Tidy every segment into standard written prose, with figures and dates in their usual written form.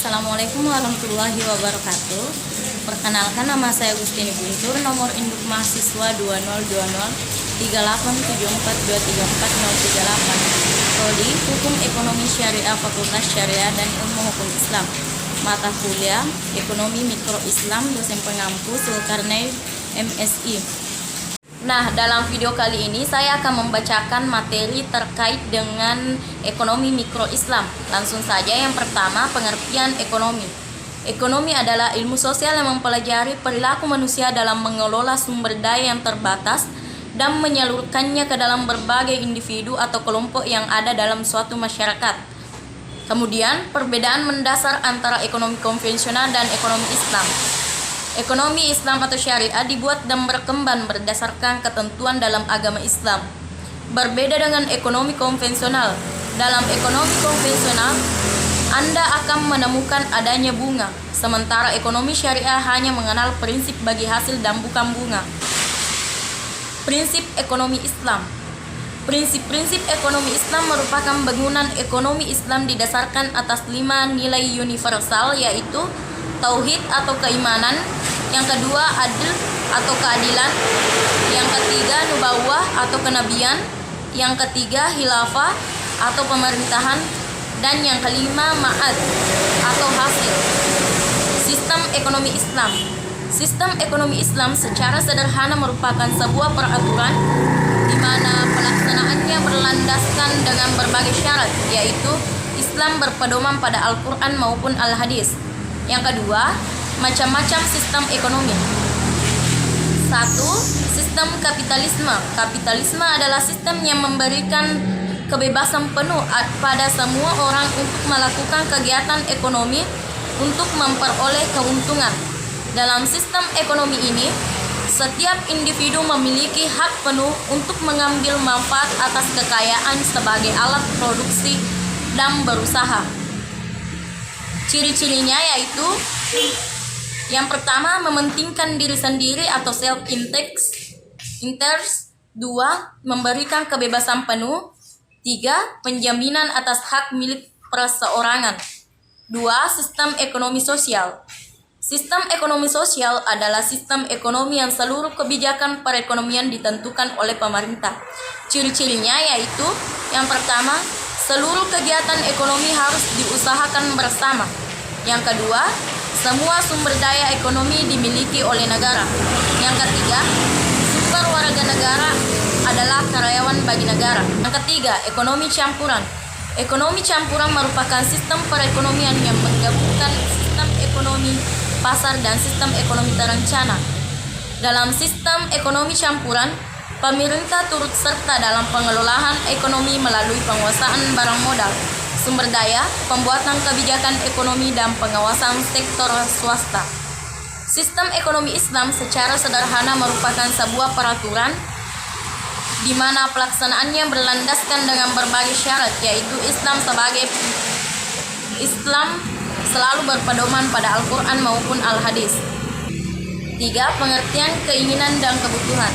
Assalamualaikum warahmatullahi wabarakatuh. Perkenalkan, nama saya Agustini Guntur, nomor induk mahasiswa 202074234038, prodi Hukum Ekonomi Syariah Fakultas Syariah dan Ilmu Hukum Islam, mata kuliah Ekonomi Mikro Islam, dosen pengampu Zulkarnain MSI. Nah, dalam video kali ini saya akan membacakan materi terkait dengan ekonomi mikro Islam. Langsung saja, yang pertama, pengertian ekonomi. Ekonomi adalah ilmu sosial yang mempelajari perilaku manusia dalam mengelola sumber daya yang terbatas dan menyalurkannya ke dalam berbagai individu atau kelompok yang ada dalam suatu masyarakat. Kemudian, perbedaan mendasar antara ekonomi konvensional dan ekonomi Islam. Ekonomi Islam atau syariah dibuat dan berkembang berdasarkan ketentuan dalam agama Islam. Berbeda dengan ekonomi konvensional. Dalam ekonomi konvensional, Anda akan menemukan adanya bunga, sementara ekonomi syariah hanya mengenal prinsip bagi hasil dan bukan bunga. Prinsip ekonomi Islam. Prinsip-prinsip ekonomi Islam merupakan bangunan ekonomi Islam didasarkan atas 5 nilai universal, yaitu tauhid atau keimanan, yang kedua adil atau keadilan, yang ketiga nubuwah atau kenabian, yang ketiga khilafah atau pemerintahan, dan yang kelima ma'ad atau hasil. Sistem ekonomi Islam. Sistem ekonomi Islam secara sederhana merupakan sebuah peraturan di mana pelaksanaannya berlandaskan dengan berbagai syarat, yaitu Islam berpedoman pada Al-Quran maupun Al-Hadis. Yang kedua, macam-macam sistem ekonomi. 1. Sistem kapitalisme. Kapitalisme adalah sistem yang memberikan kebebasan penuh pada semua orang untuk melakukan kegiatan ekonomi untuk memperoleh keuntungan. Dalam sistem ekonomi ini, setiap individu memiliki hak penuh untuk mengambil manfaat atas kekayaan sebagai alat produksi dan berusaha. Ciri-cirinya yaitu: yang pertama, mementingkan diri sendiri atau self-interest. 2. Memberikan kebebasan penuh. 3. Penjaminan atas hak milik perseorangan. 2. Sistem ekonomi sosial. Sistem ekonomi sosial adalah sistem ekonomi yang seluruh kebijakan perekonomian ditentukan oleh pemerintah. Ciri-cirinya yaitu: yang pertama, seluruh kegiatan ekonomi harus diusahakan bersama. Yang kedua, semua sumber daya ekonomi dimiliki oleh negara. Yang ketiga, sumber warga negara adalah karyawan bagi negara. Yang ketiga, ekonomi campuran. Ekonomi campuran merupakan sistem perekonomian yang menggabungkan sistem ekonomi pasar dan sistem ekonomi terencana. Dalam sistem ekonomi campuran, pemerintah turut serta dalam pengelolaan ekonomi melalui penguasaan barang modal, sumber daya, pembuatan kebijakan ekonomi, dan pengawasan sektor swasta. Sistem ekonomi Islam secara sederhana merupakan sebuah peraturan di mana pelaksanaannya berlandaskan dengan berbagai syarat, yaitu Islam selalu berpedoman pada Al-Quran maupun Al-Hadis. 3. Pengertian keinginan dan kebutuhan.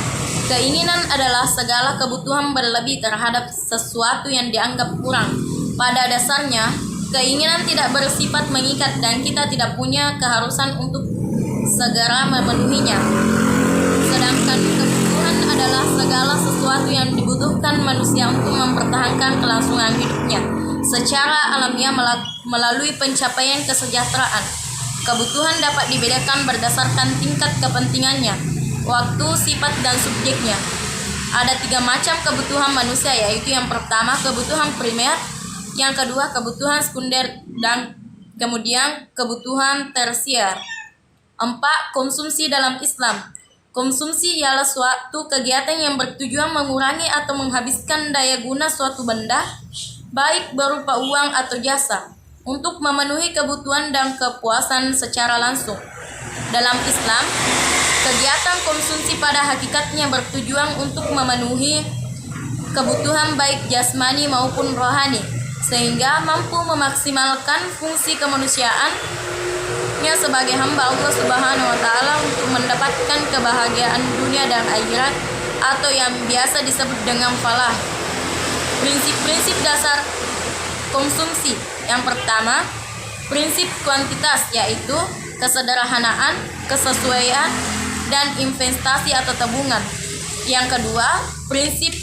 Keinginan adalah segala kebutuhan berlebih terhadap sesuatu yang dianggap kurang. Pada dasarnya, keinginan tidak bersifat mengikat dan kita tidak punya keharusan untuk segera memenuhinya. Sedangkan kebutuhan adalah segala sesuatu yang dibutuhkan manusia untuk mempertahankan kelangsungan hidupnya secara alamiah melalui pencapaian kesejahteraan. Kebutuhan dapat dibedakan berdasarkan tingkat kepentingannya, waktu, sifat, dan subjeknya. Ada 3 macam kebutuhan manusia, yaitu yang pertama, kebutuhan primer, yang kedua, kebutuhan sekunder, dan kemudian kebutuhan tersier. 4. Konsumsi dalam Islam. Konsumsi ialah suatu kegiatan yang bertujuan mengurangi atau menghabiskan daya guna suatu benda, baik berupa uang atau jasa, untuk memenuhi kebutuhan dan kepuasan secara langsung. Dalam Islam, kegiatan konsumsi pada hakikatnya bertujuan untuk memenuhi kebutuhan baik jasmani maupun rohani, sehingga mampu memaksimalkan fungsi kemanusiaannya sebagai hamba Allah Subhanahu wa Ta'ala untuk mendapatkan kebahagiaan dunia dan akhirat, atau yang biasa disebut dengan falah. Prinsip-prinsip dasar konsumsi. Yang pertama, Prinsip kuantitas yaitu kesederhanaan, kesesuaian, dan investasi atau tabungan. Yang kedua, prinsip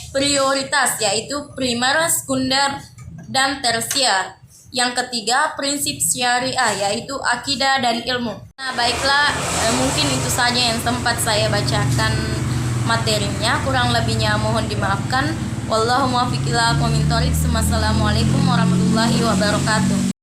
prioritas yaitu primer, sekunder, dan tersier. Yang ketiga, prinsip syariah yaitu akidah dan ilmu. Nah, baiklah, mungkin itu saja yang sempat saya bacakan materinya. Kurang lebihnya mohon dimaafkan. Wallahu muwaffiq ila aqwamit thoriq. Wassalamualaikum warahmatullahi wabarakatuh.